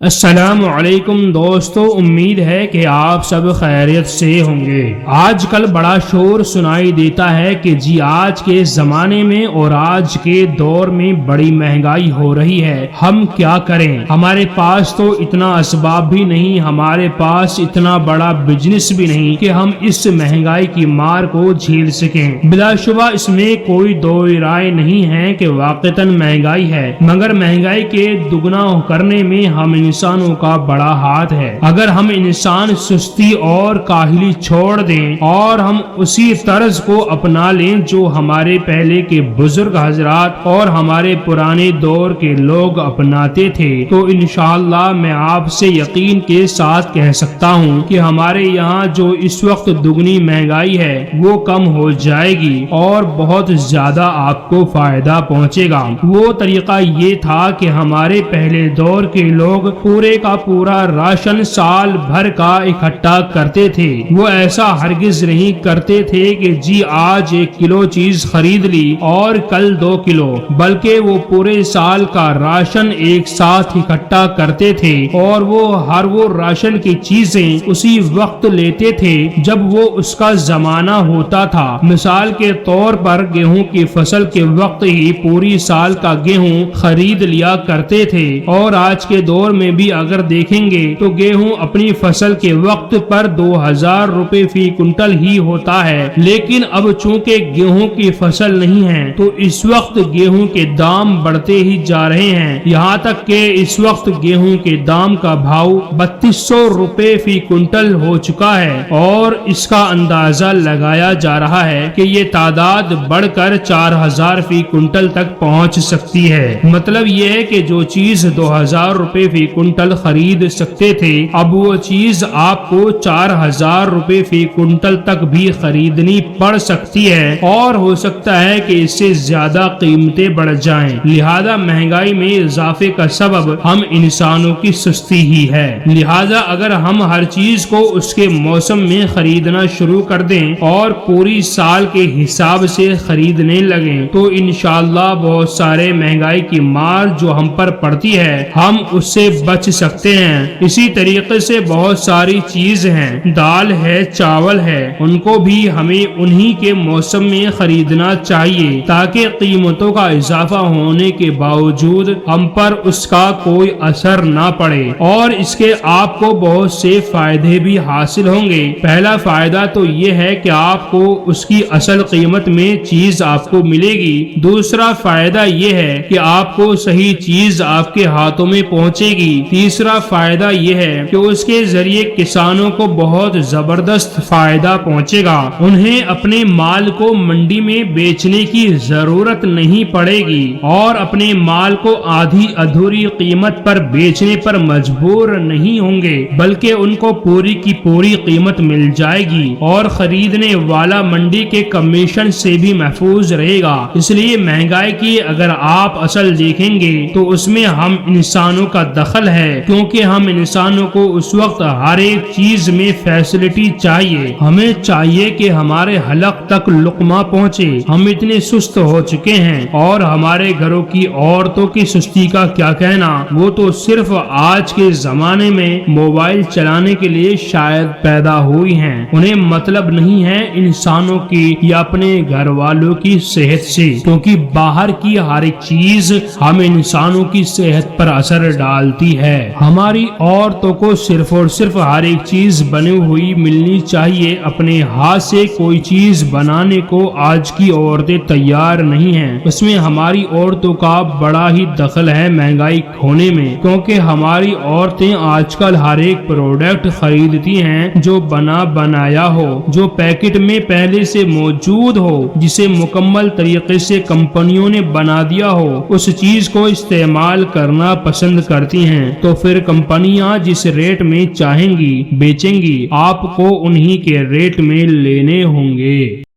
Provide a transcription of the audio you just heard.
السلام علیکم دوستو، امید ہے کہ آپ سب خیریت سے ہوں گے۔ آج کل بڑا شور سنائی دیتا ہے کہ آج کے زمانے میں اور آج کے دور میں بڑی مہنگائی ہو رہی ہے، ہم کیا کریں؟ ہمارے پاس تو اتنا اسباب بھی نہیں، ہمارے پاس اتنا بڑا بزنس بھی نہیں کہ ہم اس مہنگائی کی مار کو جھیل سکیں۔ بلا شبہ اس میں کوئی دو رائے نہیں ہے کہ واقعتاً مہنگائی ہے، مگر مہنگائی کے دگنا کرنے میں ہم انسانوں کا بڑا ہاتھ ہے۔ اگر ہم انسان سستی اور کاہلی چھوڑ دیں اور ہم اسی طرز کو اپنا لیں جو ہمارے پہلے کے بزرگ حضرات اور ہمارے پرانے دور کے لوگ اپناتے تھے، تو انشاءاللہ میں آپ سے یقین کے ساتھ کہہ سکتا ہوں کہ ہمارے یہاں جو اس وقت دگنی مہنگائی ہے وہ کم ہو جائے گی اور بہت زیادہ آپ کو فائدہ پہنچے گا۔ وہ طریقہ یہ تھا کہ ہمارے پہلے دور کے لوگ پورے کا پورا راشن سال بھر کا اکٹھا کرتے تھے۔ وہ ایسا ہرگز نہیں کرتے تھے کہ آج 1 کلو چیز خرید لی اور کل 2 کلو، بلکہ وہ پورے سال کا راشن ایک ساتھ اکٹھا کرتے تھے اور وہ راشن کی چیزیں اسی وقت لیتے تھے جب وہ اس کا زمانہ ہوتا تھا۔ مثال کے طور پر گیہوں کی فصل کے وقت ہی پوری سال کا گیہوں خرید لیا کرتے تھے، اور آج کے دور میں بھی اگر دیکھیں گے تو گیہوں اپنی فصل کے وقت پر 2000 روپے فی کنٹل ہی ہوتا ہے، لیکن اب چونکہ گیہوں کی فصل نہیں ہے تو اس وقت گیہوں کے دام بڑھتے ہی جا رہے ہیں، یہاں تک کہ اس وقت گیہوں کے دام کا بھاؤ 3200 روپے فی کنٹل ہو چکا ہے، اور اس کا اندازہ لگایا جا رہا ہے کہ یہ تعداد بڑھ کر 4000 فی کنٹل تک پہنچ سکتی ہے۔ مطلب یہ ہے کہ جو چیز 2000 روپے فی کنٹل خرید سکتے تھے، اب وہ چیز آپ کو 4000 روپے فی کنٹل تک بھی خریدنی پڑ سکتی ہے، اور ہو سکتا ہے کہ اس سے زیادہ قیمتیں بڑھ جائیں۔ لہذا مہنگائی میں اضافے کا سبب ہم انسانوں کی سستی ہی ہے۔ لہذا اگر ہم ہر چیز کو اس کے موسم میں خریدنا شروع کر دیں اور پوری سال کے حساب سے خریدنے لگیں تو انشاءاللہ بہت سارے مہنگائی کی مار جو ہم پر پڑتی ہے ہم اس سے بچ سکتے ہیں۔ اسی طریقے سے بہت ساری چیز ہیں، دال ہے، چاول ہے، ان کو بھی ہمیں انہی کے موسم میں خریدنا چاہیے تاکہ قیمتوں کا اضافہ ہونے کے باوجود ہم پر اس کا کوئی اثر نہ پڑے، اور اس کے آپ کو بہت سے فائدے بھی حاصل ہوں گے۔ پہلا فائدہ تو یہ ہے کہ آپ کو اس کی اصل قیمت میں چیز آپ کو ملے گی۔ دوسرا فائدہ یہ ہے کہ آپ کو صحیح چیز آپ کے ہاتھوں میں پہنچے گی۔ تیسرا فائدہ یہ ہے کہ اس کے ذریعے کسانوں کو بہت زبردست فائدہ پہنچے گا، انہیں اپنے مال کو منڈی میں بیچنے کی ضرورت نہیں پڑے گی اور اپنے مال کو آدھی ادھوری قیمت پر بیچنے پر مجبور نہیں ہوں گے، بلکہ ان کو پوری کی پوری قیمت مل جائے گی اور خریدنے والا منڈی کے کمیشن سے بھی محفوظ رہے گا۔ اس لیے مہنگائی کی اگر آپ اصل دیکھیں گے تو اس میں ہم انسانوں کا دخل ہے، کیونکہ ہم انسانوں کو اس وقت ہر ایک چیز میں فیسلٹی چاہیے، ہمیں چاہیے کہ ہمارے حلق تک لقمہ پہنچے۔ ہم اتنے سست ہو چکے ہیں، اور ہمارے گھروں کی عورتوں کی سستی کا کیا کہنا، وہ تو صرف آج کے زمانے میں موبائل چلانے کے لیے شاید پیدا ہوئی ہیں، انہیں مطلب نہیں ہے انسانوں کی یا اپنے گھر والوں کی صحت سے، کیونکہ باہر کی ہر ایک چیز ہم انسانوں کی صحت پر اثر ڈالتی ہے۔ ہماری عورتوں کو صرف اور صرف ہر ایک چیز بنی ہوئی ملنی چاہیے، اپنے ہاتھ سے کوئی چیز بنانے کو آج کی عورتیں تیار نہیں ہیں۔ اس میں ہماری عورتوں کا بڑا ہی دخل ہے مہنگائی ہونے میں، کیونکہ ہماری عورتیں آج کل ہر ایک پروڈکٹ خریدتی ہیں جو بنا بنایا ہو، جو پیکٹ میں پہلے سے موجود ہو، جسے مکمل طریقے سے کمپنیوں نے بنا دیا ہو، اس چیز کو استعمال کرنا پسند کرتی ہیں۔ تو پھر کمپنیاں جس ریٹ میں چاہیں گی بیچیں گی، آپ کو انہی کے ریٹ میں لینے ہوں گے۔